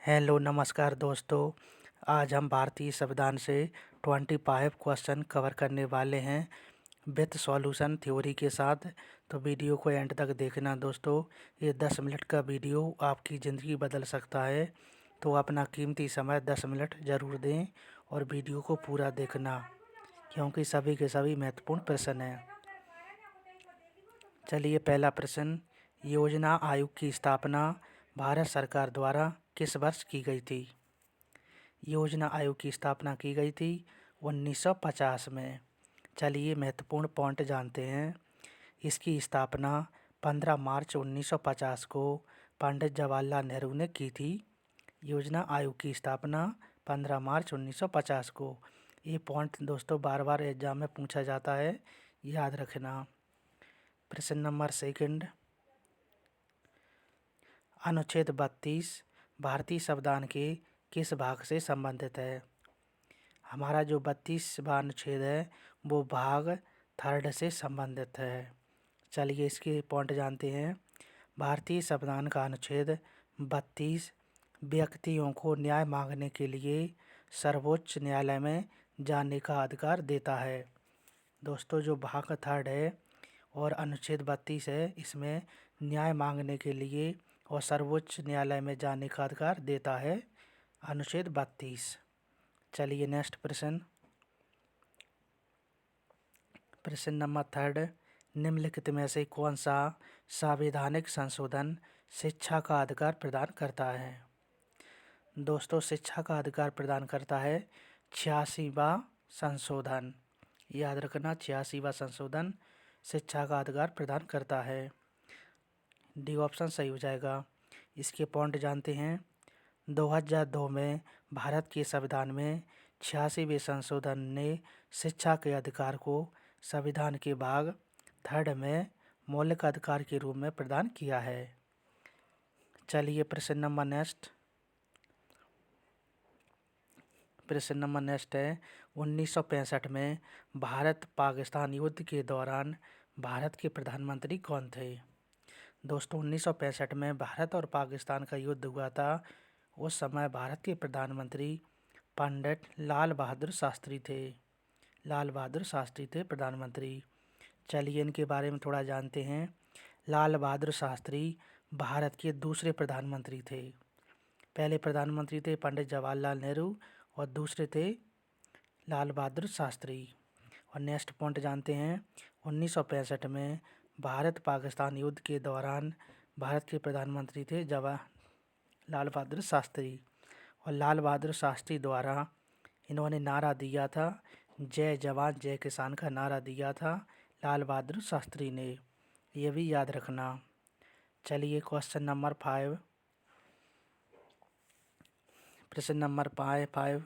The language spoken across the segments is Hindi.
हेलो नमस्कार दोस्तों। आज हम भारतीय संविधान से 25 क्वेश्चन कवर करने वाले हैं विथ सॉल्यूशन थ्योरी के साथ। तो वीडियो को एंड तक देखना दोस्तों। ये 10 मिनट का वीडियो आपकी ज़िंदगी बदल सकता है, तो अपना कीमती समय 10 मिनट ज़रूर दें और वीडियो को पूरा देखना, क्योंकि सभी के सभी महत्वपूर्ण प्रश्न हैं। चलिए, पहला प्रश्न, योजना आयोग की स्थापना भारत सरकार द्वारा किस वर्ष की गई थी? योजना आयोग की स्थापना की गई थी 1950 में। चलिए महत्वपूर्ण पॉइंट जानते हैं। इसकी स्थापना 15 मार्च 1950 को पंडित जवाहरलाल नेहरू ने की थी। योजना आयोग की स्थापना 15 मार्च 1950 को। ये पॉइंट दोस्तों बार बार एग्जाम में पूछा जाता है, याद रखना। प्रश्न नंबर सेकंड, अनुच्छेद 32 भारतीय संविधान के किस भाग से संबंधित है? हमारा जो 32वां अनुच्छेद है वो भाग 3 से संबंधित है। चलिए इसके पॉइंट जानते हैं। भारतीय संविधान का अनुच्छेद 32 व्यक्तियों को न्याय मांगने के लिए सर्वोच्च न्यायालय में जाने का अधिकार देता है। दोस्तों जो भाग 3 है और अनुच्छेद 32 है, इसमें न्याय मांगने के लिए और सर्वोच्च न्यायालय में जाने का अधिकार देता है अनुच्छेद 32। चलिए नेक्स्ट प्रश्न, प्रश्न नंबर 3, निम्नलिखित में से कौन सा संवैधानिक संशोधन शिक्षा का अधिकार प्रदान करता है? दोस्तों शिक्षा का अधिकार प्रदान करता है 86वां संशोधन। याद रखना, 86वां संशोधन शिक्षा का अधिकार प्रदान करता है। डी ऑप्शन सही हो जाएगा। इसके पॉइंट जानते हैं। 2002 में भारत के संविधान में 86वें संशोधन ने शिक्षा के अधिकार को संविधान के भाग 3 में मौलिक अधिकार के रूप में प्रदान किया है। चलिए प्रश्न नंबर नेक्स्ट है, 1965 में भारत पाकिस्तान युद्ध के दौरान भारत के प्रधानमंत्री कौन थे? दोस्तों 1965 में भारत और पाकिस्तान का युद्ध हुआ था। उस समय भारत के प्रधानमंत्री पंडित लाल बहादुर शास्त्री थे। लाल बहादुर शास्त्री थे प्रधानमंत्री। चलिए इनके बारे में थोड़ा जानते हैं। लाल बहादुर शास्त्री भारत के दूसरे प्रधानमंत्री थे। पहले प्रधानमंत्री थे पंडित जवाहरलाल नेहरू और दूसरे थे लाल बहादुर शास्त्री। और नेक्स्ट पॉइंट जानते हैं। 1965 में भारत पाकिस्तान युद्ध के दौरान भारत के प्रधानमंत्री थे लाल बहादुर शास्त्री। और लाल बहादुर शास्त्री द्वारा इन्होंने नारा दिया था, जय जवान जय किसान का नारा दिया था लाल बहादुर शास्त्री ने। ये भी याद रखना। चलिए क्वेश्चन नंबर 5, प्रश्न नंबर 5,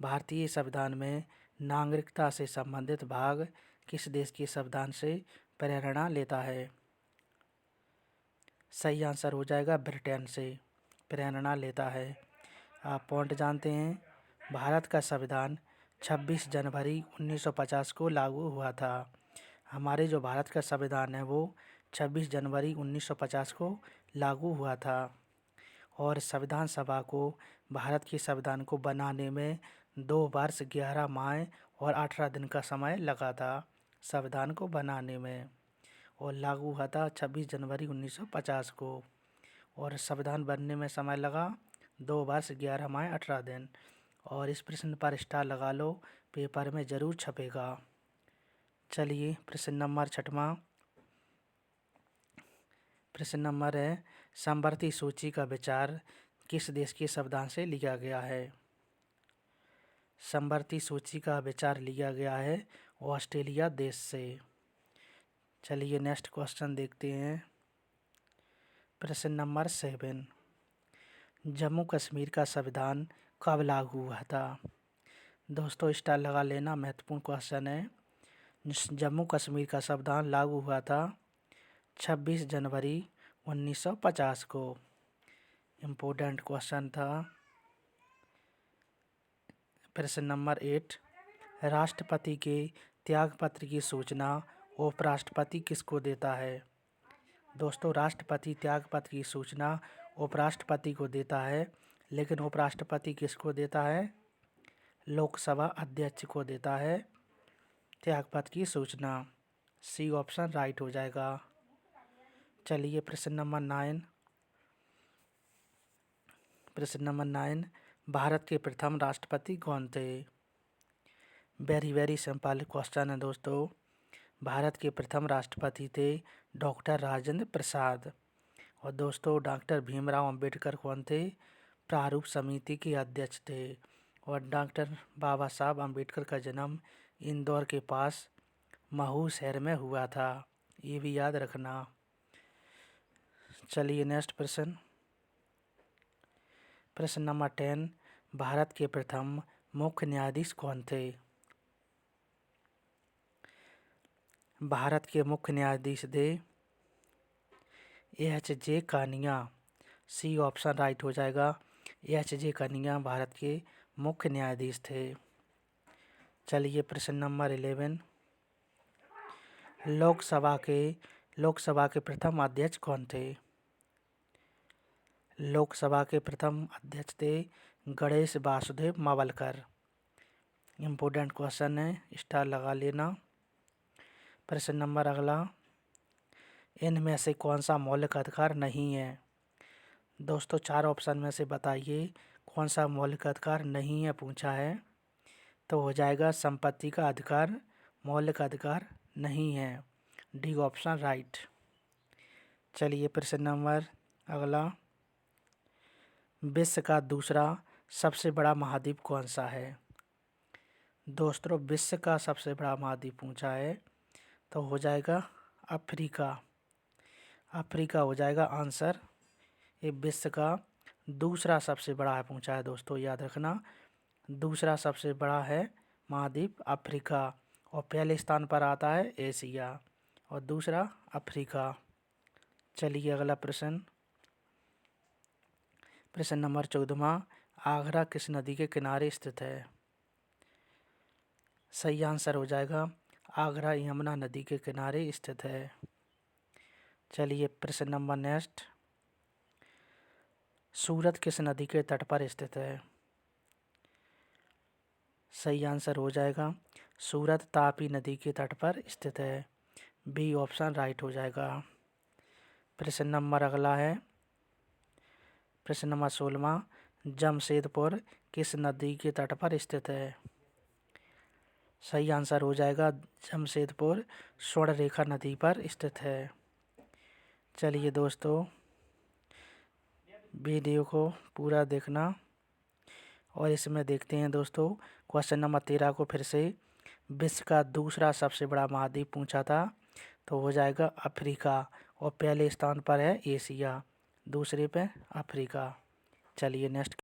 भारतीय संविधान में नागरिकता से संबंधित भाग किस देश के संविधान से प्रेरणा लेता है? सही आंसर हो जाएगा ब्रिटेन से प्रेरणा लेता है। आप पॉइंट जानते हैं। भारत का संविधान 26 जनवरी 1950 को लागू हुआ था। हमारे जो भारत का संविधान है वो 26 जनवरी 1950 को लागू हुआ था। और संविधान सभा को भारत के संविधान को बनाने में 2 वर्ष 11 माह और 18 दिन का समय लगा था संविधान को बनाने में। और लागू हुआ था 26 जनवरी 1950 को। और संविधान बनने में समय लगा 2 वर्ष 11 माह 18 दिन। और इस प्रश्न पर स्टार लगा लो, पेपर में ज़रूर छपेगा। चलिए प्रश्न नंबर 6वां, प्रश्न नंबर है, समवर्ती सूची का विचार किस देश के संविधान से लिया गया है? समवर्ती सूची का विचार लिया गया है ऑस्ट्रेलिया देश से। चलिए नेक्स्ट क्वेश्चन देखते हैं। प्रश्न नंबर 7, जम्मू कश्मीर का संविधान कब लागू हुआ था? दोस्तों स्टार लगा लेना, महत्वपूर्ण क्वेश्चन है। जम्मू कश्मीर का संविधान लागू हुआ था 26 जनवरी 1950 को। इम्पोर्टेंट क्वेश्चन था। प्रश्न नंबर 8, राष्ट्रपति के त्यागपत्र की सूचना उपराष्ट्रपति किसको देता है? दोस्तों राष्ट्रपति त्यागपत्र की सूचना उपराष्ट्रपति को देता है, लेकिन उपराष्ट्रपति किसको देता है? लोकसभा अध्यक्ष को देता है त्यागपत्र की सूचना। सी ऑप्शन राइट हो जाएगा। चलिए प्रश्न नंबर 9। प्रश्न नंबर 9, भारत के प्रथम राष्ट्रपति कौन थे? वेरी सिंपल क्वेश्चन है दोस्तों। भारत के प्रथम राष्ट्रपति थे डॉक्टर राजेंद्र प्रसाद। और दोस्तों डॉक्टर भीमराव अंबेडकर कौन थे? प्रारूप समिति के अध्यक्ष थे। और डॉक्टर बाबा साहब अंबेडकर का जन्म इंदौर के पास महू शहर में हुआ था, ये भी याद रखना। चलिए नेक्स्ट प्रश्न। प्रश्न नंबर 10, भारत के प्रथम मुख्य न्यायाधीश कौन थे? भारत के मुख्य न्यायाधीश थे एच.जे. कानिया। सी ऑप्शन राइट हो जाएगा। एच.जे. कानिया भारत के मुख्य न्यायाधीश थे। चलिए प्रश्न नंबर 11, लोकसभा के प्रथम अध्यक्ष कौन थे? लोकसभा के प्रथम अध्यक्ष थे गणेश वासुदेव मावलकर। इम्पोर्टेंट क्वेश्चन है, स्टार लगा लेना। प्रश्न नंबर अगला, इनमें से कौन सा मौलिक अधिकार नहीं है? दोस्तों 4 ऑप्शन में से बताइए कौन सा मौलिक अधिकार नहीं है पूछा है। तो हो जाएगा संपत्ति का अधिकार मौलिक अधिकार नहीं है। D option right. चलिए प्रश्न नंबर अगला, विश्व का दूसरा सबसे बड़ा महाद्वीप कौन सा है? दोस्तों विश्व का सबसे बड़ा महाद्वीप पूछा है तो हो जाएगा अफ्रीका। अफ्रीका हो जाएगा आंसर। ये विश्व का दूसरा सबसे बड़ा है पूछा है दोस्तों, याद रखना। दूसरा सबसे बड़ा है महाद्वीप अफ्रीका और पहले स्थान पर आता है एशिया और दूसरा अफ्रीका। चलिए अगला प्रश्न। प्रश्न नंबर 14, आगरा किस नदी के किनारे स्थित है? सही आंसर हो जाएगा आगरा यमुना नदी के किनारे स्थित है। चलिए प्रश्न नंबर नेक्स्ट, सूरत किस नदी के तट पर स्थित है? सही आंसर हो जाएगा सूरत तापी नदी के तट पर स्थित है। बी ऑप्शन राइट हो जाएगा। प्रश्न नंबर अगला है प्रश्न नंबर 16, जमशेदपुर किस नदी के तट पर स्थित है? सही आंसर हो जाएगा जमशेदपुर स्वर्णरेखा नदी पर स्थित है। चलिए दोस्तों वीडियो को पूरा देखना और इसमें देखते हैं दोस्तों क्वेश्चन नंबर 13 को फिर से। विश्व का दूसरा सबसे बड़ा महाद्वीप पूछा था तो हो जाएगा अफ्रीका और पहले स्थान पर है एशिया, दूसरे पे अफ्रीका। चलिए नेक्स्ट